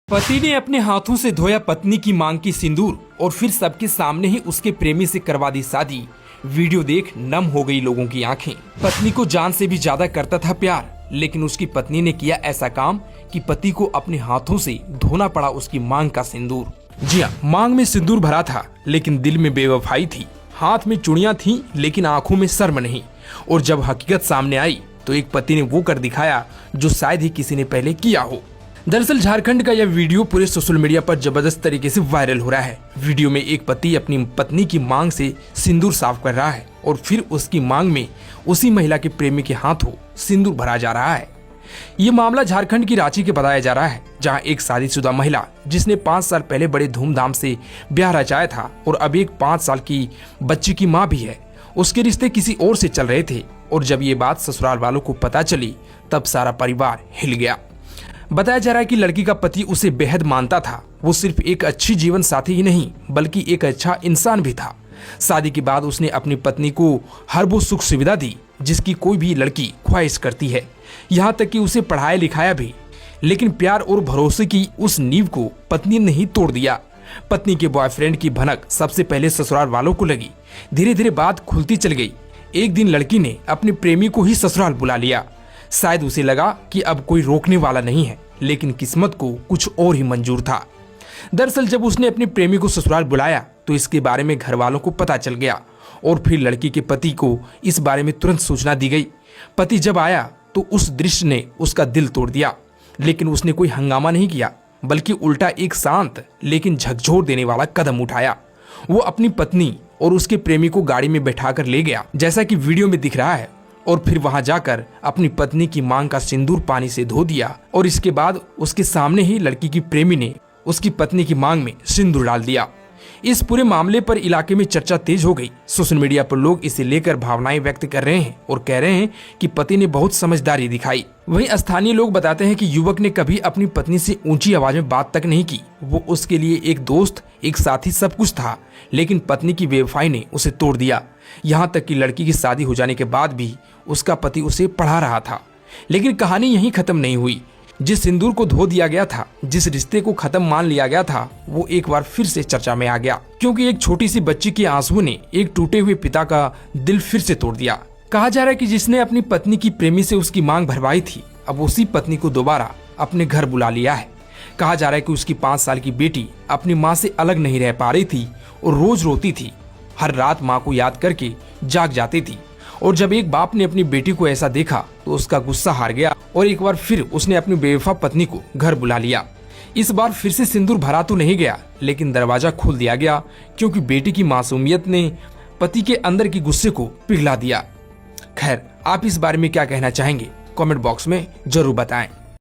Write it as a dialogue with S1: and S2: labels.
S1: पति ने अपने हाथों से धोया पत्नी की मांग की सिंदूर और फिर सबके सामने ही उसके प्रेमी से करवा दी शादी। वीडियो देख नम हो गई लोगों की आंखें। पत्नी को जान से भी ज्यादा करता था प्यार, लेकिन उसकी पत्नी ने किया ऐसा काम कि पति को अपने हाथों से धोना पड़ा उसकी मांग का सिंदूर। जी हाँ, मांग में सिंदूर भरा था लेकिन दिल में बेवफाई थी। हाथ में चूड़ियां थी लेकिन आंखों में शर्म नहीं। और जब हकीकत सामने आई तो एक पति ने वो कर दिखाया जो शायद ही किसी ने पहले किया हो। दरअसल झारखंड का यह वीडियो पूरे सोशल मीडिया पर जबरदस्त तरीके से वायरल हो रहा है। वीडियो में एक पति अपनी पत्नी की मांग से सिंदूर साफ कर रहा है और फिर उसकी मांग में उसी महिला के प्रेमी के हाथों सिंदूर भरा जा रहा है। ये मामला झारखंड की रांची के बताया जा रहा है, जहां एक शादीशुदा महिला जिसने 5 साल पहले बड़े धूमधाम से ब्याह रचाया था और अब एक 5 साल की बच्ची की मां भी है, उसके रिश्ते किसी और से चल रहे थे। और जब ये बात ससुराल वालों को पता चली तब सारा परिवार हिल गया। बताया जा रहा है कि लड़की का पति उसे बेहद मानता था। वो सिर्फ एक अच्छी जीवन साथी ही नहीं बल्कि एक अच्छा इंसान भी था। शादी के बाद उसने अपनी पत्नी को हर वो सुख सुविधा दी जिसकी कोई भी लड़की ख्वाहिश करती है, यहाँ तक कि उसे पढ़ाया लिखाया भी। लेकिन प्यार और भरोसे की उस नींव को पत्नी ने ही तोड़ दिया। पत्नी के बॉयफ्रेंड की भनक सबसे पहले ससुराल वालों को लगी। धीरे धीरे बात खुलती चल गई। एक दिन लड़की ने अपने प्रेमी को ही ससुराल बुला लिया। शायद उसे लगा कि अब कोई रोकने वाला नहीं है, लेकिन किस्मत को कुछ और ही मंजूर था। दरअसल जब उसने अपने प्रेमी को ससुराल बुलाया तो इसके बारे में घर वालों को पता चल गया और फिर लड़की के पति को इस बारे में तुरंत सूचना दी गई। पति जब आया तो उस दृश्य ने उसका दिल तोड़ दिया, लेकिन उसने कोई हंगामा नहीं किया बल्कि उल्टा एक शांत लेकिन झकझोर देने वाला कदम उठाया। वो अपनी पत्नी और उसके प्रेमी को गाड़ी में बैठाकर ले गया, जैसा कि वीडियो में दिख रहा है, और फिर वहां जाकर अपनी पत्नी की मांग का सिंदूर पानी से धो दिया। और इसके बाद उसके सामने ही लड़की की प्रेमी ने उसकी पत्नी की मांग में सिंदूर डाल दिया। इस पूरे मामले पर इलाके में चर्चा तेज हो गई। सोशल मीडिया पर लोग इसे लेकर भावनाएं व्यक्त कर रहे हैं और कह रहे हैं कि पति ने बहुत समझदारी दिखाई। वहीं स्थानीय लोग बताते हैं कि युवक ने कभी अपनी पत्नी से ऊंची आवाज में बात तक नहीं की। वो उसके लिए एक दोस्त, एक साथी सब कुछ था, लेकिन पत्नी की बेवफाई ने उसे तोड़ दिया। यहाँ तक कि लड़की की शादी हो जाने के बाद भी उसका पति उसे पढ़ा रहा था। लेकिन कहानी यहीं खत्म नहीं हुई। जिस सिंदूर को धो दिया गया था, जिस रिश्ते को खत्म मान लिया गया था, वो एक बार फिर से चर्चा में आ गया, क्योंकि एक छोटी सी बच्ची के आंसुओं ने एक टूटे हुए पिता का दिल फिर से तोड़ दिया। कहा जा रहा है कि जिसने अपनी पत्नी की प्रेमी से उसकी मांग भरवाई थी, अब उसी पत्नी को दोबारा अपने घर बुला लिया है। कहा जा रहा है कि उसकी 5 साल की बेटी अपनी माँ से अलग नहीं रह पा रही थी और रोज रोती थी। हर रात माँ को याद करके जाग जाती थी। और जब एक बाप ने अपनी बेटी को ऐसा देखा तो उसका गुस्सा हार गया और एक बार फिर उसने अपनी बेवफा पत्नी को घर बुला लिया। इस बार फिर से सिंदूर भरा तो नहीं गया, लेकिन दरवाजा खोल दिया गया, क्योंकि बेटी की मासूमियत ने पति के अंदर की गुस्से को पिघला दिया। खैर, आप इस बारे में क्या कहना चाहेंगे? कमेंट बॉक्स में जरूर बताएं।